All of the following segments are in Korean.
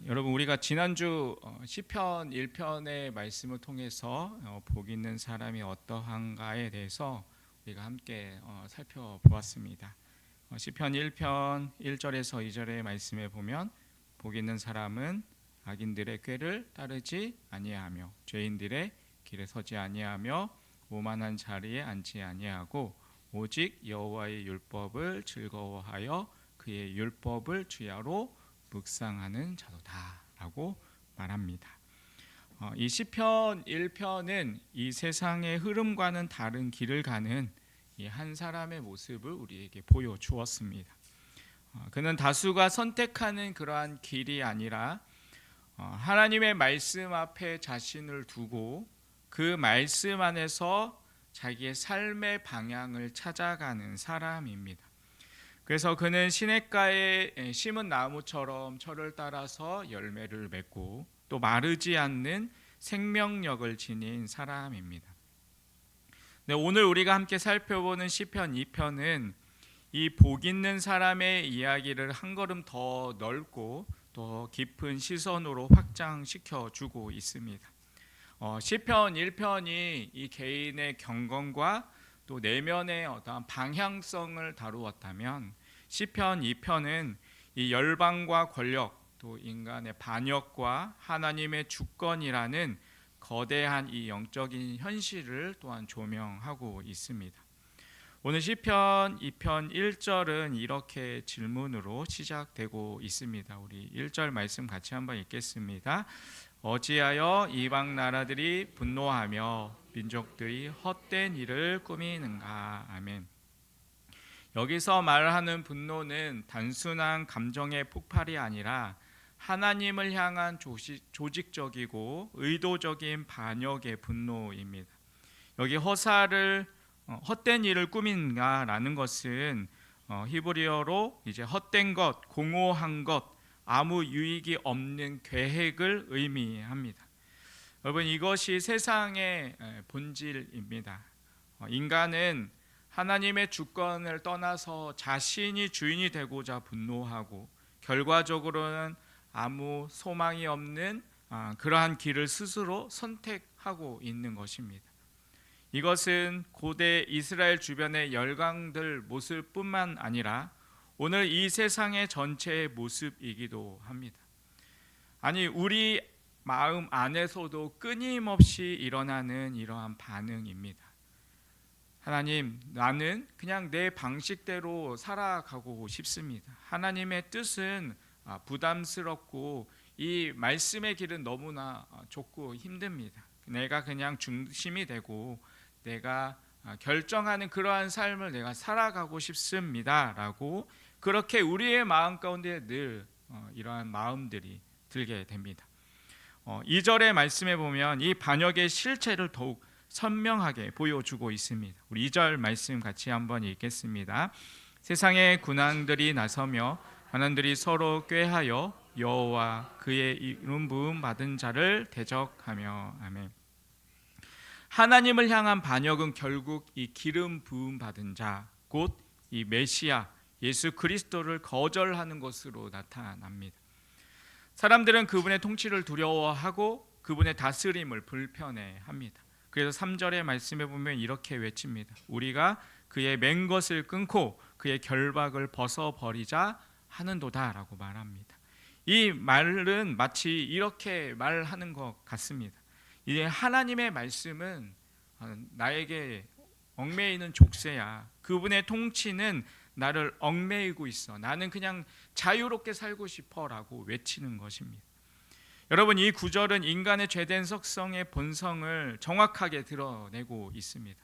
여러분 우리가 지난주 시편 1편의 말씀을 통해서 복 있는 사람이 어떠한가에 대해서 우리가 함께 살펴보았습니다. 시편 1편 1절에서 2절의 말씀에 보면 복 있는 사람은 악인들의 꾀를 따르지 아니하며 죄인들의 길에 서지 아니하며 오만한 자리에 앉지 아니하고 오직 여호와의 율법을 즐거워하여 그의 율법을 주야로 묵상하는 자도다라고 말합니다. 이 시편 1편은 이 세상의 흐름과는 다른 길을 가는 이 한 사람의 모습을 우리에게 보여주었습니다. 그는 다수가 선택하는 그러한 길이 아니라 하나님의 말씀 앞에 자신을 두고 그 말씀 안에서 자기의 삶의 방향을 찾아가는 사람입니다. 그래서 그는 시냇가에 심은 나무처럼 철을 따라서 열매를 맺고 또 마르지 않는 생명력을 지닌 사람입니다. 네, 오늘 우리가 함께 살펴보는 시편 2편은 이 복 있는 사람의 이야기를 한 걸음 더 넓고 더 깊은 시선으로 확장시켜 주고 있습니다. 시편 1편이 이 개인의 경건과 또 내면의 어떠한 방향성을 다루었다면 시편 2편은 이 열방과 권력 또 인간의 반역과 하나님의 주권이라는 거대한 이 영적인 현실을 또한 조명하고 있습니다. 오늘 시편 2편 1절은 이렇게 질문으로 시작되고 있습니다. 우리 1절 말씀 같이 한번 읽겠습니다. 어찌하여 이방 나라들이 분노하며 민족들이 헛된 일을 꾸미는가. 아멘. 여기서 말하는 분노는 단순한 감정의 폭발이 아니라 하나님을 향한 조직적이고 의도적인 반역의 분노입니다. 여기 헛된 일을 꾸민가라는 것은 히브리어로 이제 헛된 것, 공허한 것, 아무 유익이 없는 계획을 의미합니다. 여러분 이것이 세상의 본질입니다. 인간은 하나님의 주권을 떠나서 자신이 주인이 되고자 분노하고 결과적으로는 아무 소망이 없는 그러한 길을 스스로 선택하고 있는 것입니다. 이것은 고대 이스라엘 주변의 열강들 모습뿐만 아니라 오늘 이 세상의 전체의 모습이기도 합니다. 아니 우리 마음 안에서도 끊임없이 일어나는 이러한 반응입니다. 하나님, 나는 그냥 내 방식대로 살아가고 싶습니다. 하나님의 뜻은 부담스럽고 이 말씀의 길은 너무나 좁고 힘듭니다. 내가 그냥 중심이 되고 내가 결정하는 그러한 삶을 내가 살아가고 싶습니다 라고 그렇게 우리의 마음 가운데 늘 이러한 마음들이 들게 됩니다. 2절의 말씀에 보면 이 반역의 실체를 더욱 선명하게 보여주고 있습니다. 우리 2절 말씀 같이 한번 읽겠습니다. 세상의 군왕들이 나서며 관원들이 서로 꾀하여 여호와 그의 이름 부음 받은 자를 대적하며. 아멘. 하나님을 향한 반역은 결국 이 기름 부음 받은 자, 곧 이 메시아 예수 그리스도를 거절하는 것으로 나타납니다. 사람들은 그분의 통치를 두려워하고 그분의 다스림을 불편해합니다. 그래서 3절의 말씀에 보면 이렇게 외칩니다. 우리가 그의 맨 것을 끊고 그의 결박을 벗어버리자 하는도다라고 말합니다. 이 말은 마치 이렇게 말하는 것 같습니다. 이제 하나님의 말씀은 나에게 얽매이는 족쇄야. 그분의 통치는 나를 얽매이고 있어. 나는 그냥 자유롭게 살고 싶어라고 외치는 것입니다. 여러분 이 구절은 인간의 죄된 속성의 본성을 정확하게 드러내고 있습니다.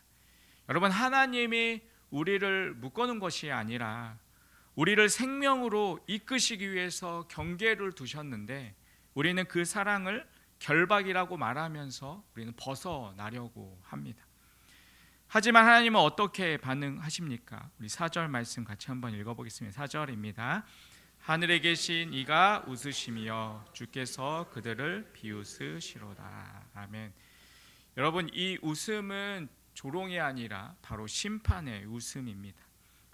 여러분 하나님이 우리를 묶어놓은 것이 아니라 우리를 생명으로 이끄시기 위해서 경계를 두셨는데 우리는 그 사랑을 결박이라고 말하면서 우리는 벗어나려고 합니다. 하지만 하나님은 어떻게 반응하십니까? 우리 4절 말씀 같이 한번 읽어보겠습니다. 4절입니다. 하늘에 계신 이가 웃으시며 주께서 그들을 비웃으시로다. 아멘. 여러분 이 웃음은 조롱이 아니라 바로 심판의 웃음입니다.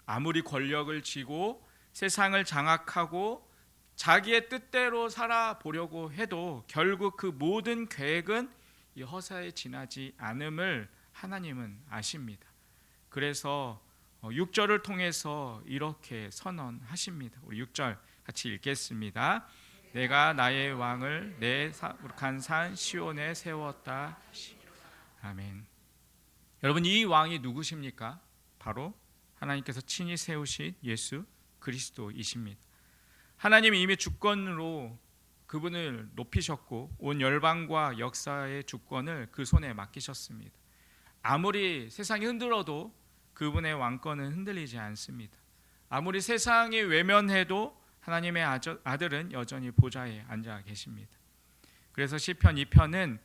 아무리 권력을 쥐고 세상을 장악하고 자기의 뜻대로 살아보려고 해도 결국 그 모든 계획은 이 허사에 지나지 않음을 하나님은 아십니다. 그래서 6절을 통해서 이렇게 선언하십니다. 우리 6절 같이 읽겠습니다. 내가 나의 왕을 내 거룩한 산 시온에 세웠다. 아멘. 여러분, 이 왕이 누구십니까? 바로 하나님께서 친히 세우신 예수 그리스도이십니다. 하나님이 이미 주권으로 그분을 높이셨고 온 열방과 역사의 주권을 그 손에 맡기셨습니다. 아무리 세상이 흔들어도 그분의 왕권은 흔들리지 않습니다. 아무리 세상이 외면해도 하나님의 아들은 여전히 보좌에 앉아 계십니다. 그래서 시편 2편은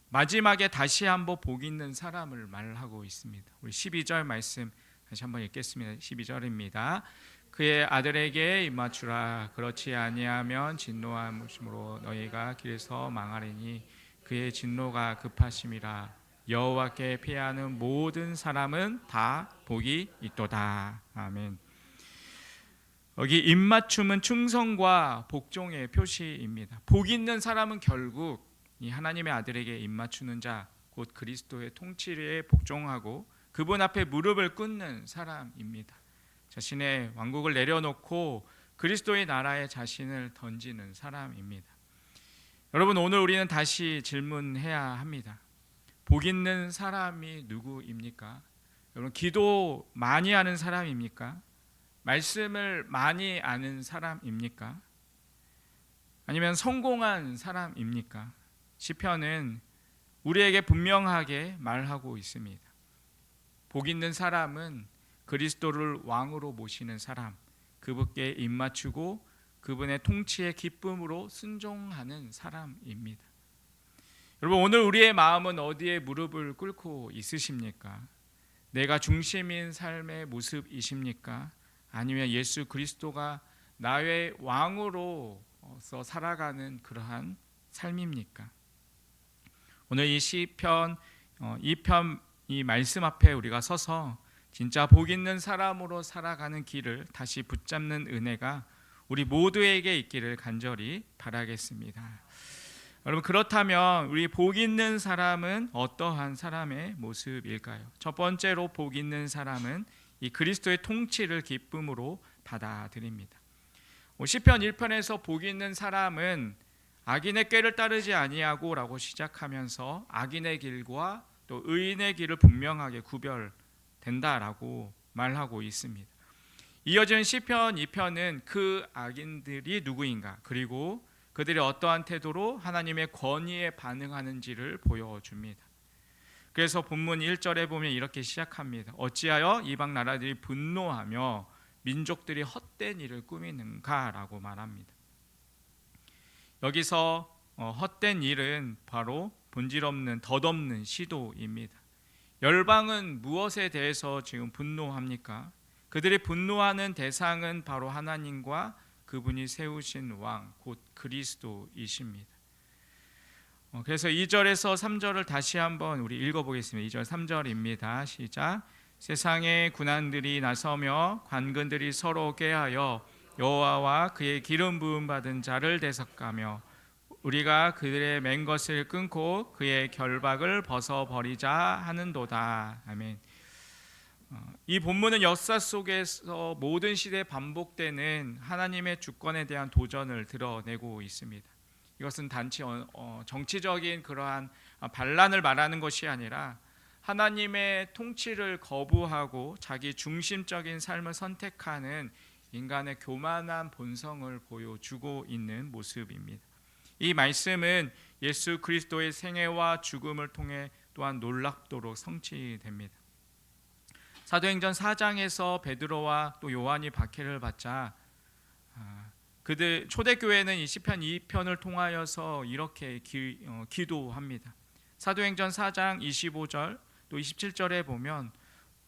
마지막에 다시 한번 복 있는 사람을 말하고 있습니다. 우리 12절 말씀 다시 한번 읽겠습니다. 12절입니다. 그의 아들에게 입맞추라. 그렇지 아니하면 진노함으로 너희가 길에서 망하리니 그의 진노가 급하심이라. 여호와께 피하는 모든 사람은 다 복이 있도다. 아멘. 여기 입맞춤은 충성과 복종의 표시입니다. 복 있는 사람은 결국 이 하나님의 아들에게 입맞추는 자, 곧 그리스도의 통치에 복종하고 그분 앞에 무릎을 꿇는 사람입니다. 자신의 왕국을 내려놓고 그리스도의 나라에 자신을 던지는 사람입니다. 여러분, 오늘 우리는 다시 질문해야 합니다. 복 있는 사람이 누구입니까? 여러분, 기도 많이 하는 사람입니까? 말씀을 많이 아는 사람입니까? 아니면 성공한 사람입니까? 시편은 우리에게 분명하게 말하고 있습니다. 복 있는 사람은 그리스도를 왕으로 모시는 사람, 그분께 입맞추고 그분의 통치의 기쁨으로 순종하는 사람입니다. 여러분, 오늘 우리의 마음은 어디에 무릎을 꿇고 있으십니까? 내가 중심인 삶의 모습이십니까? 아니면 예수 그리스도가 나의 왕으로서 살아가는 그러한 삶입니까? 오늘 이 시편 2편 이 말씀 앞에 우리가 서서 진짜 복 있는 사람으로 살아가는 길을 다시 붙잡는 은혜가 우리 모두에게 있기를 간절히 바라겠습니다. 여러분, 그렇다면 우리 복 있는 사람은 어떠한 사람의 모습일까요? 첫 번째로 복 있는 사람은 이 그리스도의 통치를 기쁨으로 받아들입니다. 시편 1편에서 복 있는 사람은 악인의 꾀를 따르지 아니하고 라고 시작하면서 악인의 길과 또 의인의 길을 분명하게 구별된다라고 말하고 있습니다. 이어진 시편 2편은 그 악인들이 누구인가, 그리고 그들이 어떠한 태도로 하나님의 권위에 반응하는지를 보여줍니다. 그래서 본문 1절에 보면 이렇게 시작합니다. 어찌하여 이방 나라들이 분노하며 민족들이 헛된 일을 꾸미는가 라고 말합니다. 여기서 헛된 일은 바로 본질없는 덧없는 시도입니다. 열방은 무엇에 대해서 지금 분노합니까? 그들이 분노하는 대상은 바로 하나님과 그분이 세우신 왕, 곧 그리스도이십니다. 그래서 2절에서 3절을 다시 한번 우리 읽어보겠습니다. 2절 3절입니다. 시작. 세상의 군안들이 나서며 관근들이 서로 꾀하여 여호와와 그의 기름 부음 받은 자를 대적하며 우리가 그들의 맨 것을 끊고 그의 결박을 벗어버리자 하는도다. 아멘. 이 본문은 역사 속에서 모든 시대에 반복되는 하나님의 주권에 대한 도전을 드러내고 있습니다. 이것은 단지 정치적인 그러한 반란을 말하는 것이 아니라 하나님의 통치를 거부하고 자기 중심적인 삶을 선택하는 인간의 교만한 본성을 보여주고 있는 모습입니다. 이 말씀은 예수 그리스도의 생애와 죽음을 통해 또한 놀랍도록 성취됩니다. 사도행전 4장에서 베드로와 또 요한이 박해를 받자 그들 초대교회는 이 시편 2편을 통하여서 이렇게 기도합니다. 사도행전 4장 25절 또 27절에 보면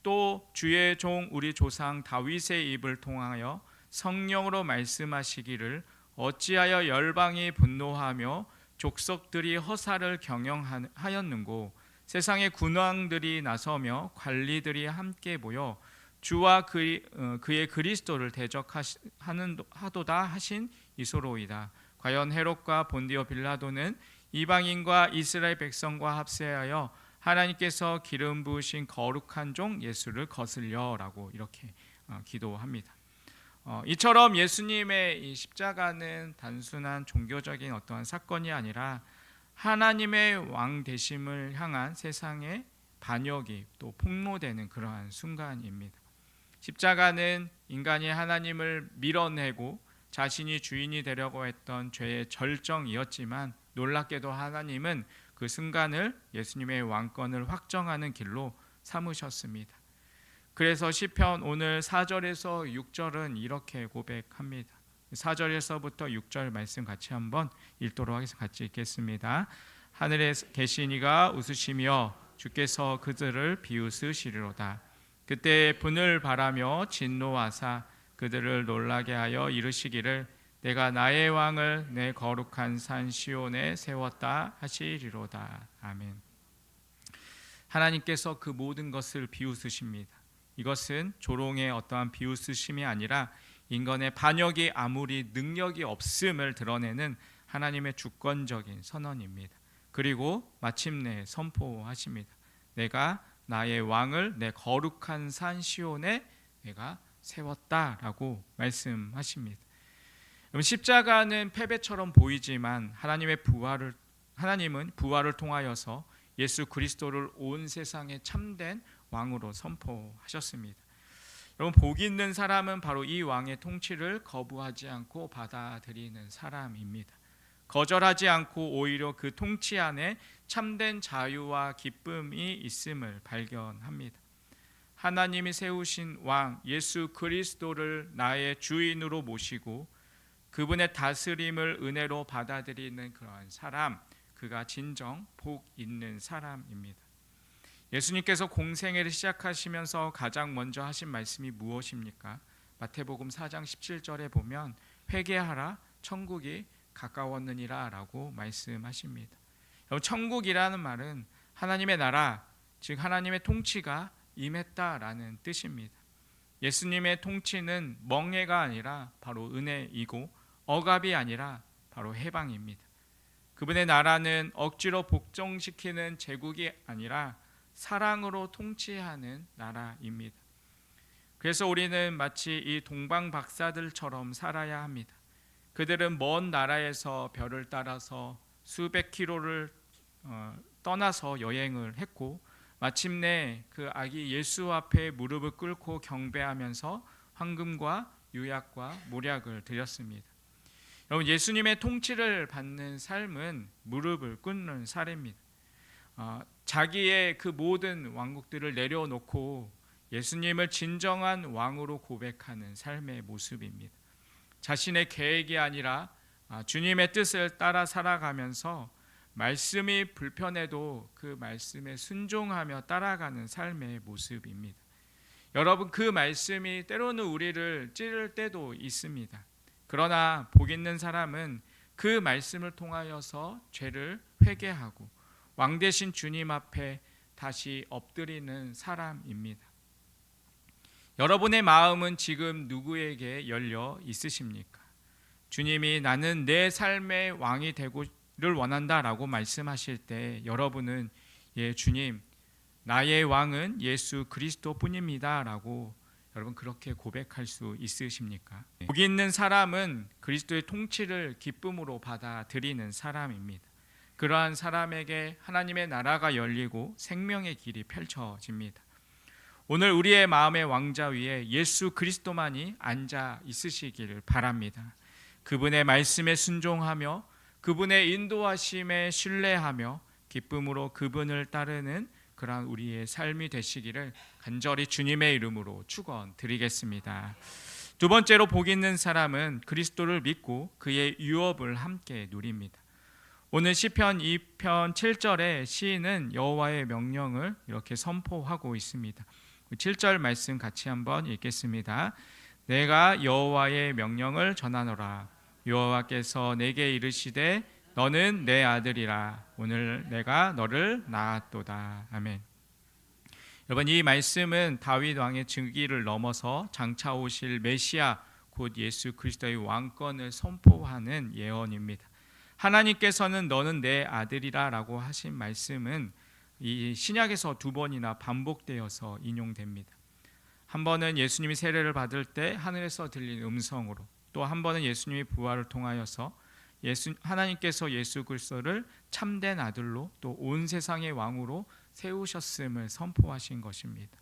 또 주의 종 우리 조상 다윗의 입을 통하여 성령으로 말씀하시기를 어찌하여 열방이 분노하며 족속들이 허사를 경영하였는고 세상의 군왕들이 나서며 관리들이 함께 모여 주와 그의 그리스도를 대적하도다 하신 이소로이다. 과연 헤롯과 본디오 빌라도는 이방인과 이스라엘 백성과 합세하여 하나님께서 기름 부으신 거룩한 종 예수를 거슬려라고 이렇게 기도합니다. 이처럼 예수님의 이 십자가는 단순한 종교적인 어떠한 사건이 아니라 하나님의 왕 되심을 향한 세상의 반역이 또 폭로되는 그러한 순간입니다. 십자가는 인간이 하나님을 밀어내고 자신이 주인이 되려고 했던 죄의 절정이었지만 놀랍게도 하나님은 그 순간을 예수님의 왕권을 확정하는 길로 삼으셨습니다. 그래서 시편 오늘 4절에서 6절은 이렇게 고백합니다. 4절에서부터 6절 말씀 같이 한번 읽도록 하겠습니다. 같이 읽겠습니다. 하늘에 계신 이가 웃으시며 주께서 그들을 비웃으시리로다. 그때 분을 바라며 진노하사 그들을 놀라게 하여 이르시기를 내가 나의 왕을 내 거룩한 산 시온에 세웠다 하시리로다. 아멘. 하나님께서 그 모든 것을 비웃으십니다. 이것은 조롱의 어떠한 비웃으심이 아니라 인간의 반역이 아무리 능력이 없음을 드러내는 하나님의 주권적인 선언입니다. 그리고 마침내 선포하십니다. 내가 나의 왕을 내 거룩한 산 시온에 내가 세웠다라고 말씀하십니다. 십자가는 패배처럼 보이지만 하나님은 부활을 통하여서 예수 그리스도를 온 세상의 참된 왕으로 선포하셨습니다. 여러분, 복 있는 사람은 바로 이 왕의 통치를 거부하지 않고 받아들이는 사람입니다. 거절하지 않고 오히려 그 통치 안에 참된 자유와 기쁨이 있음을 발견합니다. 하나님이 세우신 왕 예수 그리스도를 나의 주인으로 모시고 그분의 다스림을 은혜로 받아들이는 그러한 사람, 그가 진정 복 있는 사람입니다. 예수님께서 공생애를 시작하시면서 가장 먼저 하신 말씀이 무엇입니까? 마태복음 4장 17절에 보면 회개하라 천국이 가까웠느니라 라고 말씀하십니다. 천국이라는 말은 하나님의 나라, 즉 하나님의 통치가 임했다라는 뜻입니다. 예수님의 통치는 멍해가 아니라 바로 은혜이고 억압이 아니라 바로 해방입니다. 그분의 나라는 억지로 복종시키는 제국이 아니라 사랑으로 통치하는 나라입니다. 그래서 우리는 마치 이 동방 박사들처럼 살아야 합니다. 그들은 먼 나라에서 별을 따라서 수백 킬로를 떠나서 여행을 했고 마침내 그 아기 예수 앞에 무릎을 꿇고 경배하면서 황금과 유약과 모략을 드렸습니다. 여러분, 예수님의 통치를 받는 삶은 무릎을 꿇는 삶입니다. 자기의 그 모든 왕국들을 내려놓고 예수님을 진정한 왕으로 고백하는 삶의 모습입니다. 자신의 계획이 아니라 주님의 뜻을 따라 살아가면서 말씀이 불편해도 그 말씀에 순종하며 따라가는 삶의 모습입니다. 여러분, 그 말씀이 때로는 우리를 찌를 때도 있습니다. 그러나 복 있는 사람은 그 말씀을 통하여서 죄를 회개하고 왕 되신 주님 앞에 다시 엎드리는 사람입니다. 여러분의 마음은 지금 누구에게 열려 있으십니까? 주님이 나는 내 삶의 왕이 되고를 원한다라고 말씀하실 때 여러분은 예, 주님, 나의 왕은 예수 그리스도뿐입니다 라고 여러분 그렇게 고백할 수 있으십니까? 복 있는 사람은 그리스도의 통치를 기쁨으로 받아들이는 사람입니다. 그러한 사람에게 하나님의 나라가 열리고 생명의 길이 펼쳐집니다. 오늘 우리의 마음의 왕자 위에 예수 그리스도만이 앉아 있으시기를 바랍니다. 그분의 말씀에 순종하며 그분의 인도하심에 신뢰하며 기쁨으로 그분을 따르는 그러한 우리의 삶이 되시기를 간절히 주님의 이름으로 축원드리겠습니다. 두 번째로 복 있는 사람은 그리스도를 믿고 그의 유업을 함께 누립니다. 오늘 시편 2편 7절에 시인은 여호와의 명령을 이렇게 선포하고 있습니다. 7절 말씀 같이 한번 읽겠습니다. 내가 여호와의 명령을 전하노라. 여호와께서 내게 이르시되 너는 내 아들이라. 오늘 내가 너를 낳았도다. 아멘. 여러분, 이 말씀은 다윗 왕의 즉위를 넘어서 장차 오실 메시아 곧 예수 그리스도의 왕권을 선포하는 예언입니다. 하나님께서는 너는 내 아들이라 라고 하신 말씀은 이 신약에서 두 번이나 반복되어서 인용됩니다. 한 번은 예수님이 세례를 받을 때 하늘에서 들린 음성으로, 또 한 번은 예수님이 부활을 통하여서 하나님께서 예수 그리스도를 참된 아들로 또 온 세상의 왕으로 세우셨음을 선포하신 것입니다.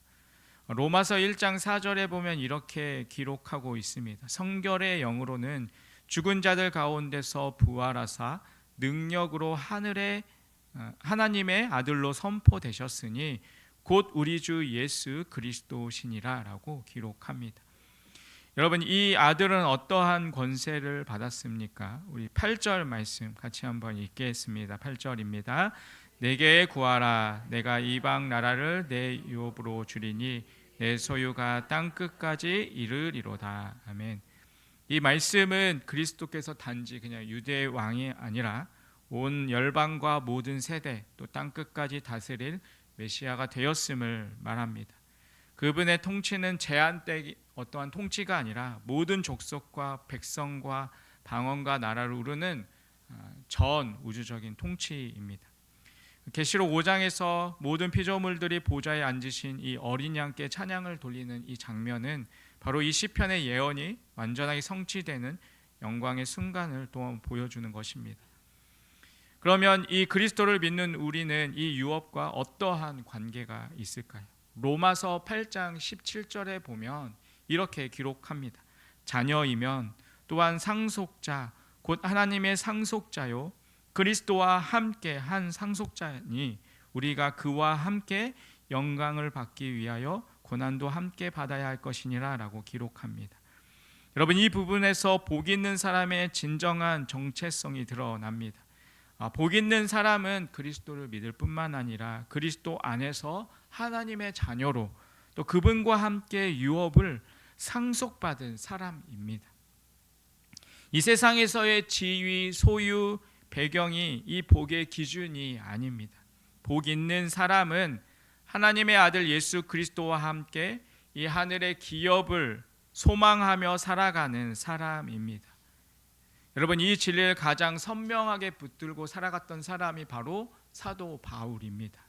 로마서 1장 4절에 보면 이렇게 기록하고 있습니다. 성결의 영으로는 죽은 자들 가운데서 부활하사 능력으로 하나님의 아들로 선포되셨으니 곧 우리 주 예수 그리스도시니라 라고 기록합니다. 여러분, 이 아들은 어떠한 권세를 받았습니까? 우리 8절 말씀 같이 한번 읽겠습니다. 8절입니다. 내게 구하라. 내가 이방 나라를 내 유업으로 주리니 내 소유가 땅 끝까지 이르리로다. 아멘. 이 말씀은 그리스도께서 단지 그냥 유대 왕이 아니라 온 열방과 모든 세대 또 땅 끝까지 다스릴 메시아가 되었음을 말합니다. 그분의 통치는 제한된 어떠한 통치가 아니라 모든 족속과 백성과 방언과 나라를 이루는 전 우주적인 통치입니다. 계시록 5장에서 모든 피조물들이 보좌에 앉으신 이 어린 양께 찬양을 돌리는 이 장면은 바로 이 시편의 예언이 완전하게 성취되는 영광의 순간을 또 보여주는 것입니다. 그러면 이 그리스도를 믿는 우리는 이 유업과 어떠한 관계가 있을까요? 로마서 8장 17절에 보면 이렇게 기록합니다. 자녀이면 또한 상속자 곧 하나님의 상속자요 그리스도와 함께 한 상속자니 우리가 그와 함께 영광을 받기 위하여 고난도 함께 받아야 할 것이니라 라고 기록합니다. 여러분, 이 부분에서 복 있는 사람의 진정한 정체성이 드러납니다. 복 있는 사람은 그리스도를 믿을 뿐만 아니라 그리스도 안에서 하나님의 자녀로 또 그분과 함께 유업을 상속받은 사람입니다. 이 세상에서의 지위, 소유, 배경이 이 복의 기준이 아닙니다. 복 있는 사람은 하나님의 아들 예수 그리스도와 함께 이 하늘의 기업을 소망하며 살아가는 사람입니다. 여러분, 이 진리를 가장 선명하게 붙들고 살아갔던 사람이 바로 사도 바울입니다.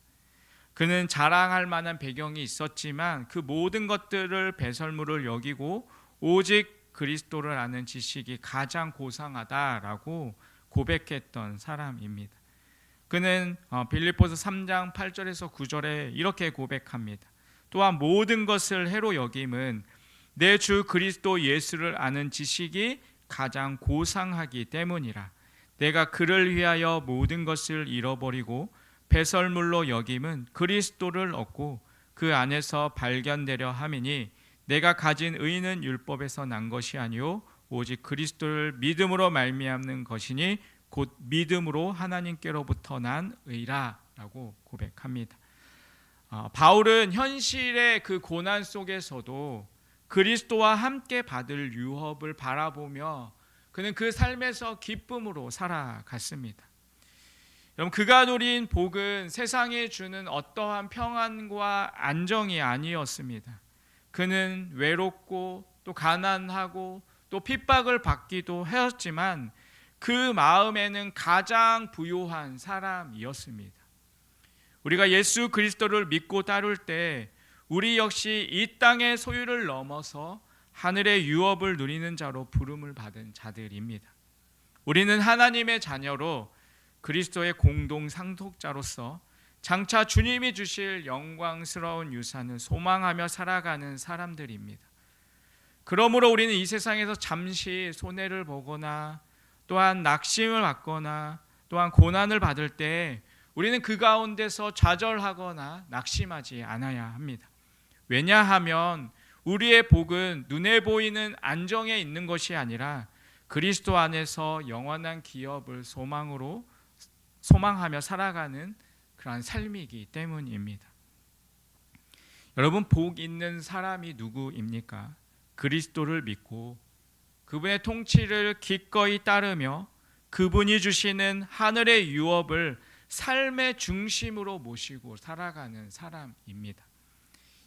그는 자랑할 만한 배경이 있었지만 그 모든 것들을 배설물을 여기고 오직 그리스도를 아는 지식이 가장 고상하다라고 고백했던 사람입니다. 그는 빌립보서 3장 8절에서 9절에 이렇게 고백합니다. 또한 모든 것을 해로 여김은 내 주 그리스도 예수를 아는 지식이 가장 고상하기 때문이라. 내가 그를 위하여 모든 것을 잃어버리고 배설물로 여김은 그리스도를 얻고 그 안에서 발견되려 함이니 내가 가진 의는 율법에서 난 것이 아니요 오직 그리스도를 믿음으로 말미암는 것이니 곧 믿음으로 하나님께로부터 난 의라라고 고백합니다. 바울은 현실의 그 고난 속에서도 그리스도와 함께 받을 유업을 바라보며 그는 그 삶에서 기쁨으로 살아갔습니다. 여러분, 그가 누린 복은 세상에 주는 어떠한 평안과 안정이 아니었습니다. 그는 외롭고 또 가난하고 또 핍박을 받기도 했지만 그 마음에는 가장 부유한 사람이었습니다. 우리가 예수 그리스도를 믿고 따를 때 우리 역시 이 땅의 소유를 넘어서 하늘의 유업을 누리는 자로 부름을 받은 자들입니다. 우리는 하나님의 자녀로 그리스도의 공동 상속자로서 장차 주님이 주실 영광스러운 유산을 소망하며 살아가는 사람들입니다. 그러므로 우리는 이 세상에서 잠시 손해를 보거나 또한 낙심을 받거나 또한 고난을 받을 때 우리는 그 가운데서 좌절하거나 낙심하지 않아야 합니다. 왜냐하면 우리의 복은 눈에 보이는 안정에 있는 것이 아니라 그리스도 안에서 영원한 기업을 소망하며 살아가는 그러한 삶이기 때문입니다. 여러분, 복 있는 사람이 누구입니까? 그리스도를 믿고 그분의 통치를 기꺼이 따르며 그분이 주시는 하늘의 유업을 삶의 중심으로 모시고 살아가는 사람입니다.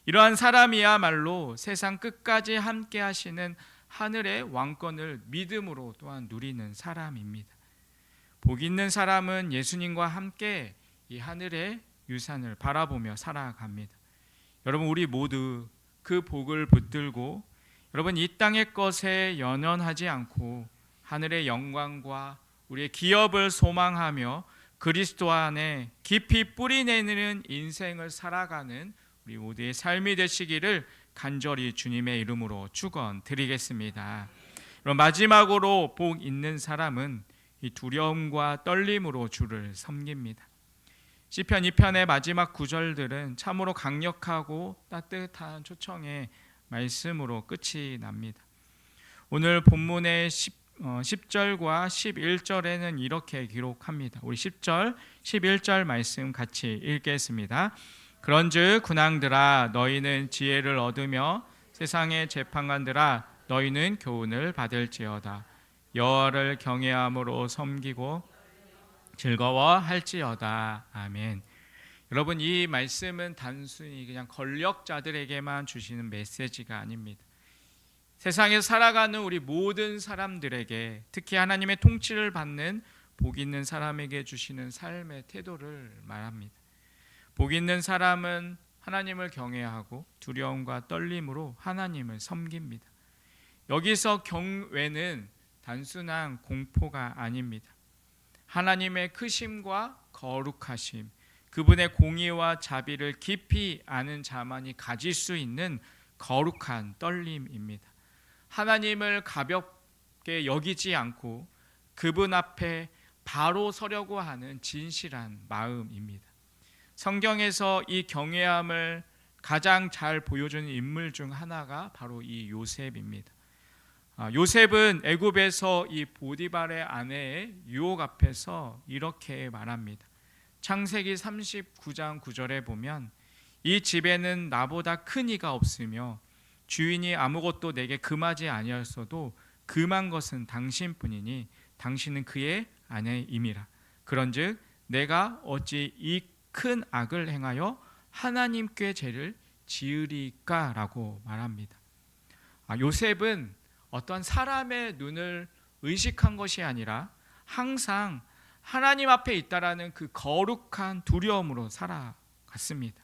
이러한 사람이야말로 세상 끝까지 함께 하시는 하늘의 왕권을 믿음으로 또한 누리는 사람입니다. 복 있는 사람은 예수님과 함께 이 하늘의 유산을 바라보며 살아갑니다. 여러분, 우리 모두 그 복을 붙들고 여러분 이 땅의 것에 연연하지 않고 하늘의 영광과 우리의 기업을 소망하며 그리스도 안에 깊이 뿌리내는 인생을 살아가는 우리 모두의 삶이 되시기를 간절히 주님의 이름으로 축원드리겠습니다. 그럼 마지막으로 복 있는 사람은 이 두려움과 떨림으로 주를 섬깁니다. 시편 2편의 마지막 구절들은 참으로 강력하고 따뜻한 초청의 말씀으로 끝이 납니다. 오늘 본문의 10절과 11절에는 이렇게 기록합니다. 우리 10절, 11절 말씀 같이 읽겠습니다. 그런즉 군왕들아 너희는 지혜를 얻으며 세상의 재판관들아 너희는 교훈을 받을지어다. 여호와를 경외함으로 섬기고 즐거워할지어다. 아멘. 여러분, 이 말씀은 단순히 그냥 권력자들에게만 주시는 메시지가 아닙니다. 세상에 살아가는 우리 모든 사람들에게, 특히 하나님의 통치를 받는 복 있는 사람에게 주시는 삶의 태도를 말합니다. 복 있는 사람은 하나님을 경외하고 두려움과 떨림으로 하나님을 섬깁니다. 여기서 경외는 단순한 공포가 아닙니다. 하나님의 크심과 거룩하심, 그분의 공의와 자비를 깊이 아는 자만이 가질 수 있는 거룩한 떨림입니다. 하나님을 가볍게 여기지 않고 그분 앞에 바로 서려고 하는 진실한 마음입니다. 성경에서 이 경외함을 가장 잘 보여주는 인물 중 하나가 바로 이 요셉입니다. 요셉은 애굽에서 이 보디발의 아내의 유혹 앞에서 이렇게 말합니다. 창세기 39장 9절에 보면 이 집에는 나보다 큰 이가 없으며 주인이 아무것도 내게 금하지 아니하였어도 금한 것은 당신뿐이니 당신은 그의 아내임이라. 그런즉 내가 어찌 이 큰 악을 행하여 하나님께 죄를 지으리까라고 말합니다. 요셉은 어떤 사람의 눈을 의식한 것이 아니라 항상 하나님 앞에 있다라는 그 거룩한 두려움으로 살아갔습니다.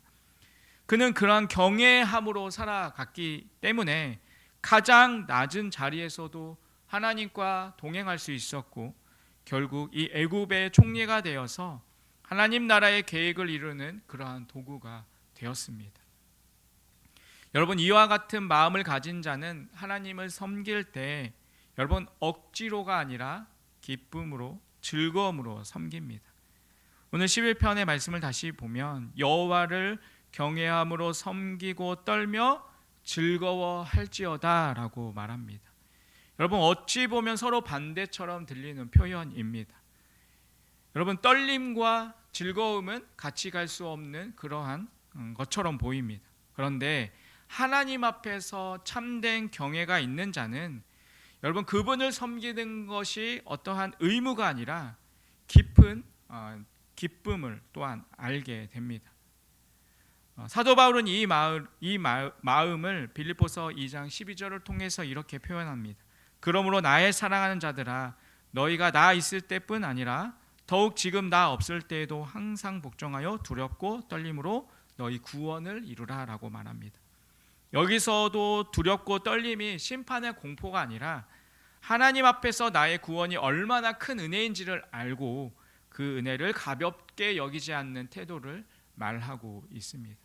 그는 그러한 경외함으로 살아갔기 때문에 가장 낮은 자리에서도 하나님과 동행할 수 있었고 결국 이 애굽의 총리가 되어서 하나님 나라의 계획을 이루는 그러한 도구가 되었습니다. 여러분, 이와 같은 마음을 가진 자는 하나님을 섬길 때 여러분 억지로가 아니라 기쁨으로 즐거움으로 섬깁니다. 오늘 11편의 말씀을 다시 보면 여호와를 경외함으로 섬기고 떨며 즐거워할지어다 라고 말합니다. 여러분, 어찌 보면 서로 반대처럼 들리는 표현입니다. 여러분, 떨림과 즐거움은 같이 갈 수 없는 그러한 것처럼 보입니다. 그런데 하나님 앞에서 참된 경외가 있는 자는 여러분 그분을 섬기는 것이 어떠한 의무가 아니라 깊은 기쁨을 또한 알게 됩니다. 사도 바울은 이 마음을 빌립보서 2장 12절을 통해서 이렇게 표현합니다. 그러므로 나의 사랑하는 자들아 너희가 나 있을 때뿐 아니라 더욱 지금 나 없을 때에도 항상 복종하여 두렵고 떨림으로 너희 구원을 이루라 라고 말합니다. 여기서도 두렵고 떨림이 심판의 공포가 아니라 하나님 앞에서 나의 구원이 얼마나 큰 은혜인지를 알고 그 은혜를 가볍게 여기지 않는 태도를 말하고 있습니다.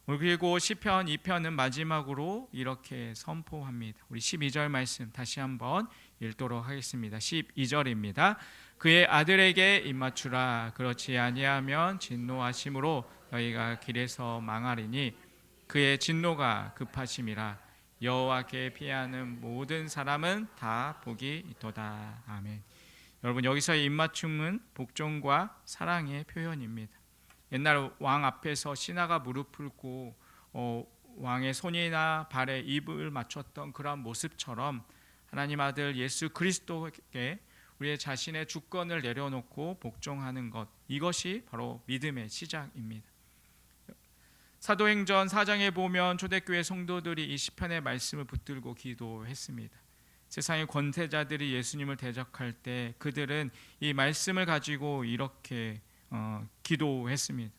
그리고 시편 2편은 마지막으로 이렇게 선포합니다. 우리 12절 말씀 다시 한번 읽도록 하겠습니다. 12절입니다. 그의 아들에게 입맞추라. 그렇지 아니하면 진노하심으로 너희가 길에서 망하리니 그의 진노가 급하심이라. 여호와께 피하는 모든 사람은 다 복이 있도다. 아멘. 여러분, 여기서의 입맞춤은 복종과 사랑의 표현입니다. 옛날 왕 앞에서 신하가 무릎을 꿇고 왕의 손이나 발에 입을 맞췄던 그런 모습처럼 하나님 아들 예수 그리스도에게 우리의 자신의 주권을 내려놓고 복종하는 것, 이것이 바로 믿음의 시작입니다. 사도행전 4장에 보면 초대교회 성도들이 이 시편의 말씀을 붙들고 기도했습니다. 세상의 권세자들이 예수님을 대적할 때 그들은 이 말씀을 가지고 이렇게 기도했습니다.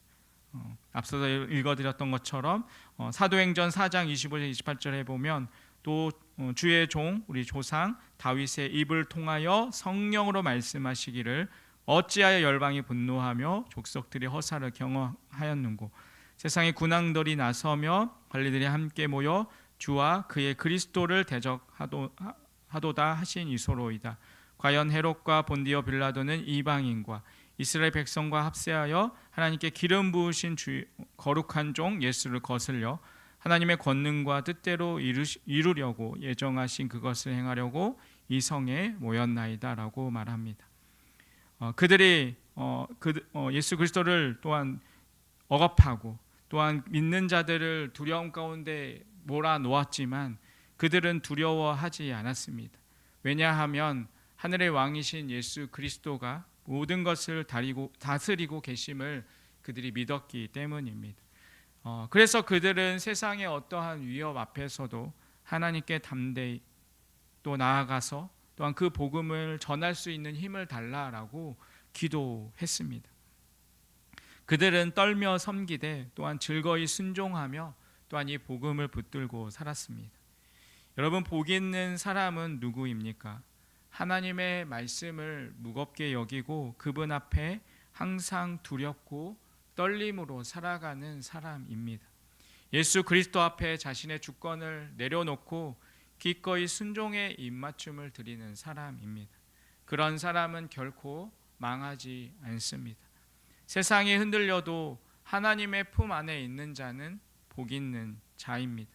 앞서서 읽어드렸던 것처럼 사도행전 4장 25절 28절에 보면 또 주의 종 우리 조상 다윗의 입을 통하여 성령으로 말씀하시기를 어찌하여 열방이 분노하며 족속들이 허사를 경험하였는고 세상의 군왕들이 나서며 관리들이 함께 모여 주와 그의 그리스도를 대적하도다 하신 이소로이다. 과연 헤롯과 본디오 빌라도는 이방인과 이스라엘 백성과 합세하여 하나님께 기름 부으신 거룩한 종 예수를 거슬려 하나님의 권능과 뜻대로 이루려고 예정하신 그것을 행하려고 이 성에 모였나이다라고 말합니다. 그들이 예수 그리스도를 또한 억압하고 또한 믿는 자들을 두려움 가운데 몰아놓았지만 그들은 두려워하지 않았습니다. 왜냐하면 하늘의 왕이신 예수 그리스도가 모든 것을 다스리고 계심을 그들이 믿었기 때문입니다. 그래서 그들은 세상의 어떠한 위협 앞에서도 하나님께 담대히 또 나아가서 또한 그 복음을 전할 수 있는 힘을 달라라고 기도했습니다. 그들은 떨며 섬기되 또한 즐거이 순종하며 또한 이 복음을 붙들고 살았습니다. 여러분, 복 있는 사람은 누구입니까? 하나님의 말씀을 무겁게 여기고 그분 앞에 항상 두렵고 떨림으로 살아가는 사람입니다. 예수 그리스도 앞에 자신의 주권을 내려놓고 기꺼이 순종의 입맞춤을 드리는 사람입니다. 그런 사람은 결코 망하지 않습니다. 세상이 흔들려도 하나님의 품 안에 있는 자는 복 있는 자입니다.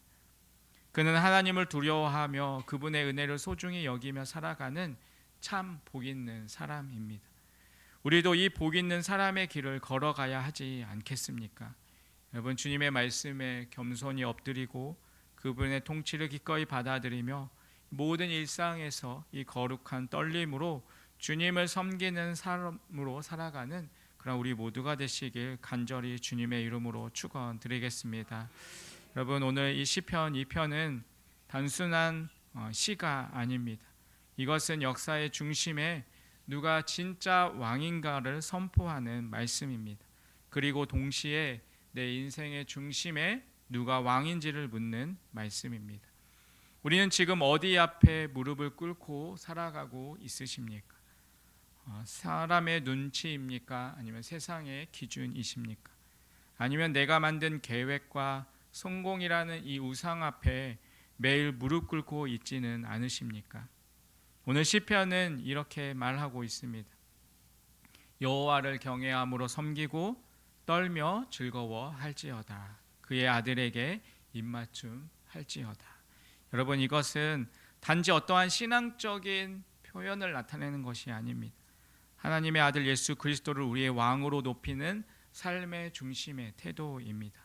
그는 하나님을 두려워하며 그분의 은혜를 소중히 여기며 살아가는 참 복 있는 사람입니다. 우리도 이 복 있는 사람의 길을 걸어가야 하지 않겠습니까? 여러분, 주님의 말씀에 겸손히 엎드리고 그분의 통치를 기꺼이 받아들이며 모든 일상에서 이 거룩한 떨림으로 주님을 섬기는 사람으로 살아가는 그런 우리 모두가 되시길 간절히 주님의 이름으로 축원드리겠습니다. 여러분, 오늘 이 시편 2편은 단순한 시가 아닙니다. 이것은 역사의 중심에 누가 진짜 왕인가를 선포하는 말씀입니다. 그리고 동시에 내 인생의 중심에 누가 왕인지를 묻는 말씀입니다. 우리는 지금 어디 앞에 무릎을 꿇고 살아가고 있으십니까? 사람의 눈치입니까? 아니면 세상의 기준이십니까? 아니면 내가 만든 계획과 성공이라는 이 우상 앞에 매일 무릎 꿇고 있지는 않으십니까? 오늘 시편은 이렇게 말하고 있습니다. 여호와를 경외함으로 섬기고 떨며 즐거워할지어다. 그의 아들에게 입맞춤할지어다. 여러분, 이것은 단지 어떠한 신앙적인 표현을 나타내는 것이 아닙니다. 하나님의 아들 예수 그리스도를 우리의 왕으로 높이는 삶의 중심의 태도입니다.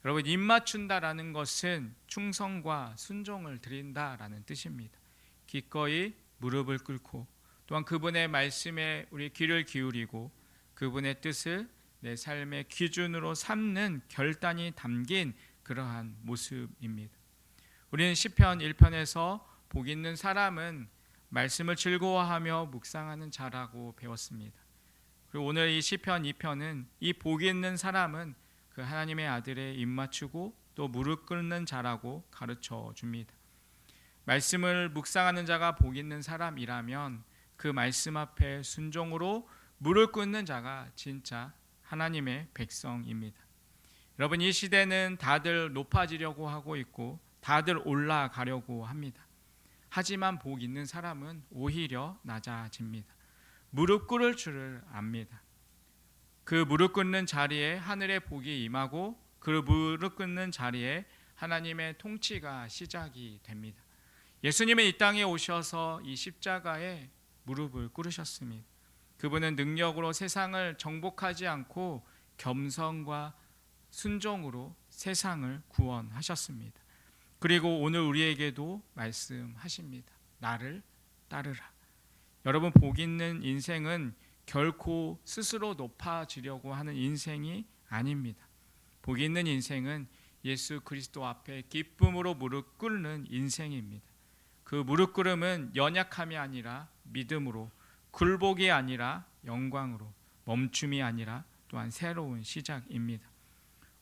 여러분, 입맞춘다라는 것은 충성과 순종을 드린다라는 뜻입니다. 기꺼이 무릎을 꿇고 또한 그분의 말씀에 우리 귀를 기울이고 그분의 뜻을 내 삶의 기준으로 삼는 결단이 담긴 그러한 모습입니다. 우리는 시편 1편에서 복 있는 사람은 말씀을 즐거워하며 묵상하는 자라고 배웠습니다. 그리고 오늘 이 시편 2편은 이 복 있는 사람은 그 하나님의 아들의 입맞추고 또 무릎 꿇는 자라고 가르쳐 줍니다. 말씀을 묵상하는 자가 복 있는 사람이라면 그 말씀 앞에 순종으로 무릎 꿇는 자가 진짜 하나님의 백성입니다. 여러분, 이 시대는 다들 높아지려고 하고 있고 다들 올라가려고 합니다. 하지만 복 있는 사람은 오히려 낮아집니다. 무릎 꿇을 줄을 압니다. 그 무릎 꿇는 자리에 하늘의 복이 임하고 그 무릎 꿇는 자리에 하나님의 통치가 시작이 됩니다. 예수님은 이 땅에 오셔서 이 십자가에 무릎을 꿇으셨습니다. 그분은 능력으로 세상을 정복하지 않고 겸손과 순종으로 세상을 구원하셨습니다. 그리고 오늘 우리에게도 말씀하십니다. 나를 따르라. 여러분, 복 있는 인생은 결코 스스로 높아지려고 하는 인생이 아닙니다. 복이 있는 인생은 예수 그리스도 앞에 기쁨으로 무릎 꿇는 인생입니다. 그 무릎 꿇음은 연약함이 아니라 믿음으로, 굴복이 아니라 영광으로, 멈춤이 아니라 또한 새로운 시작입니다.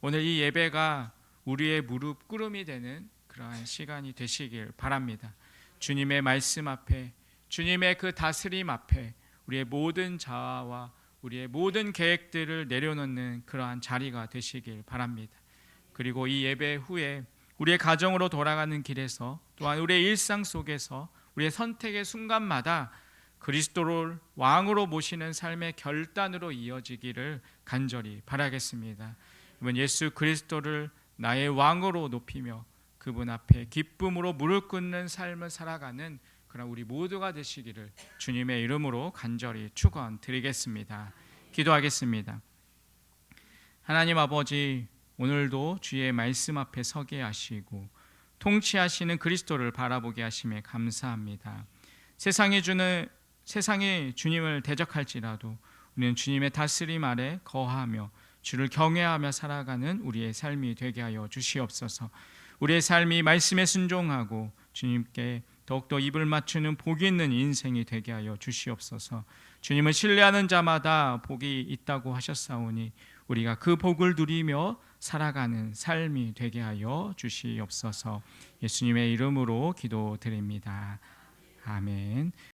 오늘 이 예배가 우리의 무릎 꿇음이 되는 그러한 시간이 되시길 바랍니다. 주님의 말씀 앞에, 주님의 그 다스림 앞에 우리의 모든 자아와 우리의 모든 계획들을 내려놓는 그러한 자리가 되시길 바랍니다. 그리고 이 예배 후에 우리의 가정으로 돌아가는 길에서 또한 우리의 일상 속에서 우리의 선택의 순간마다 그리스도를 왕으로 모시는 삶의 결단으로 이어지기를 간절히 바라겠습니다. 이번 예수 그리스도를 나의 왕으로 높이며 그분 앞에 기쁨으로 무릎 꿇는 삶을 살아가는 그런 우리 모두가 되시기를 주님의 이름으로 간절히 축원드리겠습니다. 기도하겠습니다. 하나님 아버지, 오늘도 주의 말씀 앞에 서게 하시고 통치하시는 그리스도를 바라보게 하심에 감사합니다. 세상이 주님을 대적할지라도 우리는 주님의 다스림 아래 거하며 주를 경외하며 살아가는 우리의 삶이 되게 하여 주시옵소서. 우리의 삶이 말씀에 순종하고 주님께 더욱더 입을 맞추는 복이 있는 인생이 되게 하여 주시옵소서. 주님을 신뢰하는 자마다 복이 있다고 하셨사오니 우리가 그 복을 누리며 살아가는 삶이 되게 하여 주시옵소서. 예수님의 이름으로 기도드립니다. 아멘.